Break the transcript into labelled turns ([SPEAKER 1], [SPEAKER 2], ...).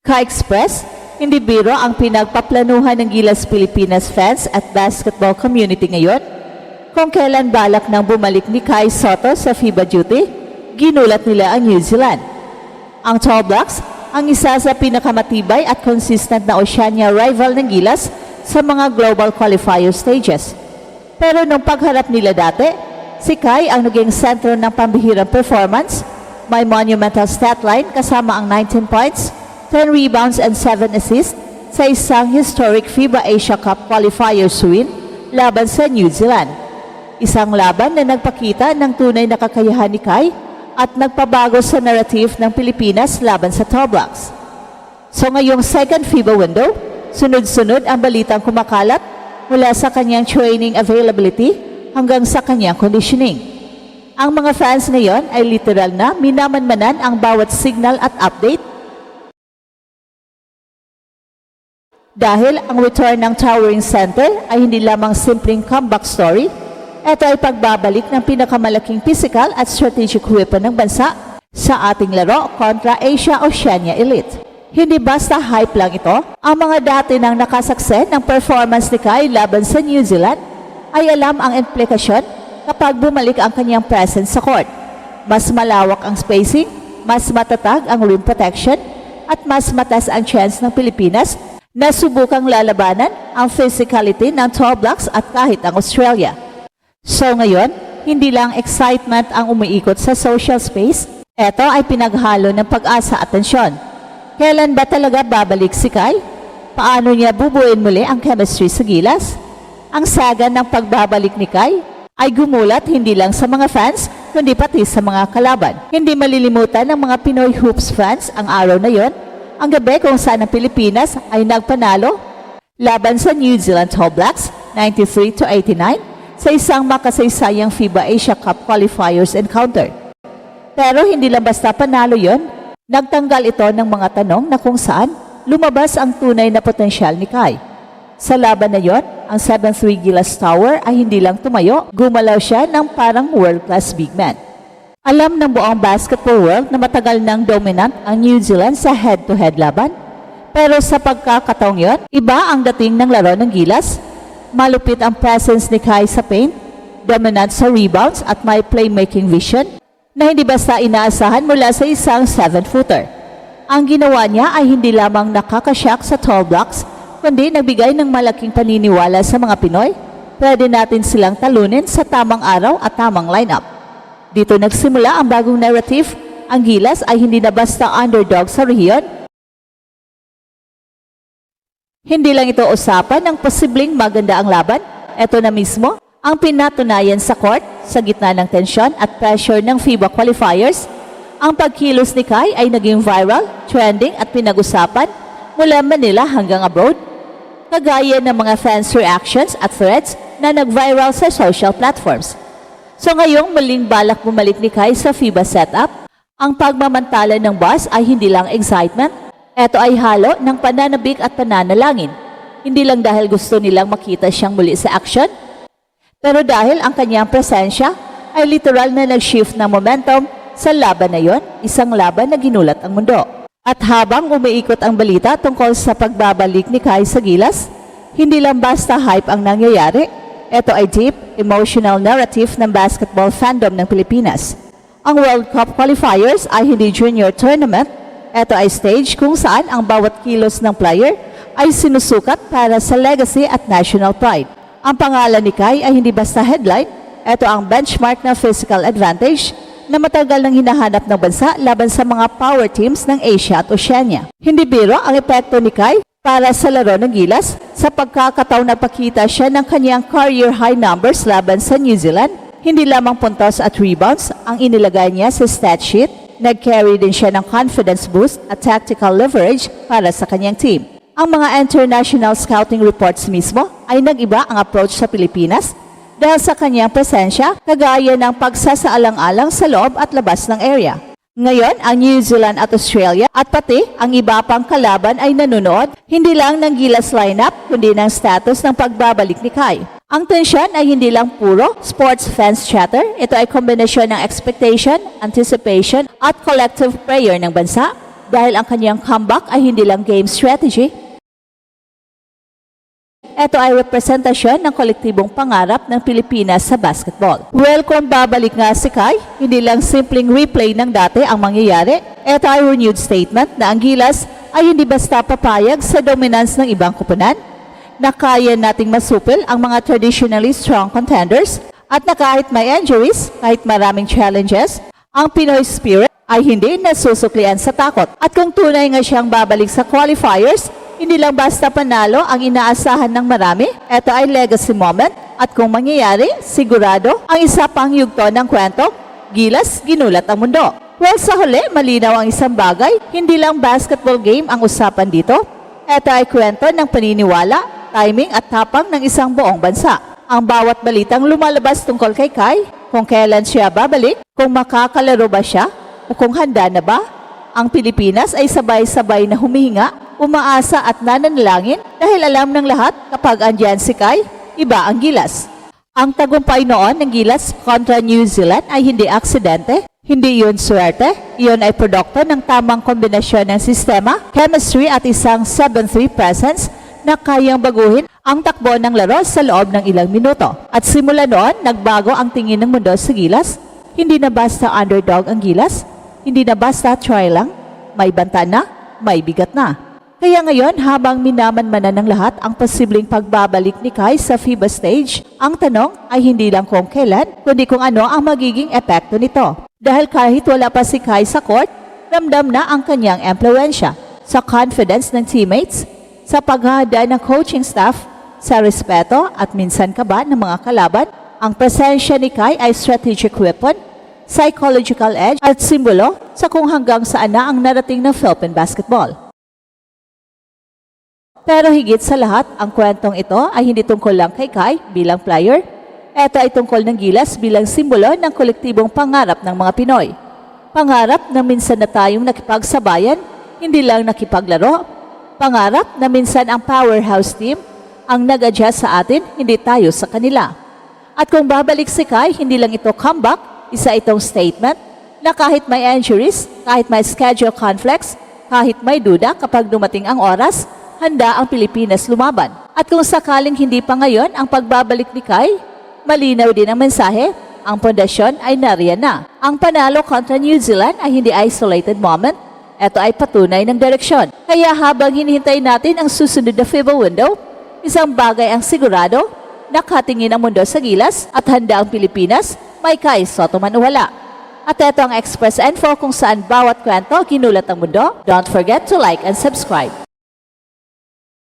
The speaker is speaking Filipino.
[SPEAKER 1] Ka-Express, hindi biro ang pinagpaplanuhan ng Gilas Pilipinas fans at basketball community ngayon. Kung kailan balak nang bumalik ni Kai Sotto sa FIBA duty, ginulat nila ang New Zealand. Ang Tall Blacks, ang isa sa pinakamatibay at consistent na Oceania rival ng Gilas sa mga global qualifier stages. Pero nung pagharap nila dati, si Kai ang naging sentro ng pambihirang performance, may monumental stat line kasama ang 19 points, 10 rebounds and 7 assists sa isang historic FIBA Asia Cup qualifiers win laban sa New Zealand. Isang laban na nagpakita ng tunay na kakayahan ni Kai at nagpabago sa narrative ng Pilipinas laban sa Tall Blacks. So ngayong second FIBA window, sunod-sunod ang balitang kumakalat mula sa kanyang training availability hanggang sa kanyang conditioning. Ang mga fans ngayon ay literal na minamanmanan ang bawat signal at update dahil ang return ng Towering Center ay hindi lamang simpleng comeback story, ito ay pagbabalik ng pinakamalaking physical at strategic weapon ng bansa sa ating laro kontra Asia-Oceania Elite. Hindi basta hype lang ito, ang mga dati nang nakasakse ng performance ni Kai laban sa New Zealand ay alam ang implikasyon kapag bumalik ang kanyang presence sa court. Mas malawak ang spacing, mas matatag ang rim protection, at mas mataas ang chance ng Pilipinas na subukang lalabanan ang physicality ng Tall Blacks at kahit ang Australia. So ngayon, hindi lang excitement ang umiikot sa social space, ito ay pinaghalo ng pag-asa at tensyon. Kailan ba talaga babalik si Kai? Paano niya bubuin muli ang chemistry sa Gilas? Ang saga ng pagbabalik ni Kai ay gumulat hindi lang sa mga fans, kundi pati sa mga kalaban. Hindi malilimutan ng mga Pinoy Hoops fans ang araw na yon, ang gabi kung saan ang Pilipinas ay nagpanalo laban sa New Zealand Tall Blacks 93-89 sa isang makasaysayang FIBA Asia Cup qualifiers encounter. Pero hindi lang basta panalo yon, nagtanggal ito ng mga tanong na kung saan lumabas ang tunay na potensyal ni Kai. Sa laban na yon, ang 7'3" Gilas Tower ay hindi lang tumayo, gumalaw siya ng parang world-class big man. Alam ng buong basketball world na matagal nang dominant ang New Zealand sa head-to-head laban. Pero sa pagkakataong yon, iba ang dating ng laro ng Gilas. Malupit ang presence ni Kai sa paint, dominant sa rebounds at may playmaking vision na hindi basta inaasahan mula sa isang 7-footer. Ang ginawa niya ay hindi lamang nakakashock sa Tall Blacks, kundi nagbigay ng malaking paniniwala sa mga Pinoy. Pwede natin silang talunin sa tamang araw at tamang lineup. Dito nagsimula ang bagong narrative. Ang Gilas ay hindi na basta underdog sa rehiyon. Hindi lang ito usapan ng posibleng maganda ang laban. Ito na mismo ang pinatunayan sa court sa gitna ng tensyon at pressure ng FIBA qualifiers. Ang pagkilos ni Kai ay naging viral, trending at pinag-usapan mula Manila hanggang abroad. Kagaya ng mga fans' reactions at threads na nag-viral sa social platforms. So ngayong muling balak bumalik ni Kai sa FIBA setup, ang pagmamantala ng boss ay hindi lang excitement, ito ay halo ng pananabik at pananalangin. Hindi lang dahil gusto nilang makita siyang muli sa action, pero dahil ang kanyang presensya ay literal na nag-shift ng momentum sa laban na yon, isang laban na ginulat ang mundo. At habang umiikot ang balita tungkol sa pagbabalik ni Kai sa Gilas, hindi lang basta hype ang nangyayari. Ito ay deep, emotional narrative ng basketball fandom ng Pilipinas. Ang World Cup qualifiers ay hindi junior tournament. Ito ay stage kung saan ang bawat kilos ng player ay sinusukat para sa legacy at national pride. Ang pangalan ni Kai ay hindi basta headline. Ito ang benchmark na physical advantage na matagal nang hinahanap ng bansa laban sa mga power teams ng Asia at Oceania. Hindi biro ang epekto ni Kai para sa laro ng Gilas. Sa pagkakataon nagpakita siya ng kanyang career high numbers laban sa New Zealand. Hindi lamang puntos at rebounds ang inilagay niya sa stat sheet, nag-carry din siya ng confidence boost at tactical leverage para sa kanyang team. Ang mga international scouting reports mismo ay nag-iba ang approach sa Pilipinas dahil sa kanyang presensya, kagaya ng pagsasaalang-alang sa loob at labas ng area. Ngayon, ang New Zealand at Australia at pati ang iba pang kalaban ay nanonood hindi lang ng Gilas lineup kundi ng status ng pagbabalik ni Kai. Ang tensyon ay hindi lang puro sports fans chatter, ito ay kombinasyon ng expectation, anticipation at collective prayer ng bansa dahil ang kanyang comeback ay hindi lang game strategy. Ito ay representasyon ng kolektibong pangarap ng Pilipinas sa basketball. Well, kung babalik nga si Kai, hindi lang simpleng replay ng dati ang mangyayari. Ito ay renewed statement na ang Gilas ay hindi basta papayag sa dominance ng ibang koponan, na kaya nating masupil ang mga traditionally strong contenders, at na kahit may injuries, kahit maraming challenges, ang Pinoy spirit ay hindi nasusuklian sa takot. At kung tunay nga siyang babalik sa qualifiers, hindi lang basta panalo ang inaasahan ng marami, ito ay legacy moment, at kung mangyayari, sigurado ang isa pang yugto ng kwento, Gilas, ginulat ang mundo. Well, sa huli, malinaw ang isang bagay, hindi lang basketball game ang usapan dito. Ito ay kwento ng paniniwala, timing at tapang ng isang buong bansa. Ang bawat balitang lumalabas tungkol kay Kai, kung kailan siya babalik, kung makakalaro ba siya, o kung handa na ba, ang Pilipinas ay sabay-sabay na humihinga, umaasa at nananalangin dahil alam ng lahat kapag andyan si Kai, iba ang Gilas. Ang tagumpay noon ng Gilas kontra New Zealand ay hindi aksidente, hindi yun swerte, iyon ay produkto ng tamang kombinasyon ng sistema, chemistry at isang 7-3 presence na kayang baguhin ang takbo ng laro sa loob ng ilang minuto. At simula noon, nagbago ang tingin ng mundo sa Gilas. Hindi na basta underdog ang Gilas, hindi na basta try lang, may banta na, may bigat na. Kaya ngayon, habang minamanmanan ng lahat ang posibleng pagbabalik ni Kai sa FIBA stage, ang tanong ay hindi lang kung kailan, kundi kung ano ang magiging epekto nito. Dahil kahit wala pa si Kai sa court, ramdam na ang kanyang impluensya sa confidence ng teammates, sa paghahanda ng coaching staff, sa respeto at minsan kaba ng mga kalaban. Ang presensya ni Kai ay strategic weapon, psychological edge at simbolo sa kung hanggang saan na ang narating ng Philippine basketball. Pero higit sa lahat, ang kwentong ito ay hindi tungkol lang kay Kai bilang player. Ito ay tungkol ng Gilas bilang simbolo ng kolektibong pangarap ng mga Pinoy. Pangarap na minsan na tayong nakipagsabayan, hindi lang nakipaglaro. Pangarap na minsan ang powerhouse team ang nag-adjust sa atin, hindi tayo sa kanila. At kung babalik si Kai, hindi lang ito comeback, isa itong statement na kahit may injuries, kahit may schedule conflicts, kahit may duda kapag dumating ang oras, handa ang Pilipinas lumaban. At kung sakaling hindi pa ngayon ang pagbabalik ni Kai, malinaw din ang mensahe, ang pundasyon ay nariyan na. Ang panalo kontra New Zealand ay hindi isolated moment, ito ay patunay ng direksyon. Kaya habang hinihintay natin ang susunod na FIBA window, isang bagay ang sigurado, nakatingin ang mundo sa Gilas at handa ang Pilipinas, may Kai Sotto man o wala. At ito ang Express Info kung saan bawat kwento ginulat ang mundo. Don't forget to like and subscribe.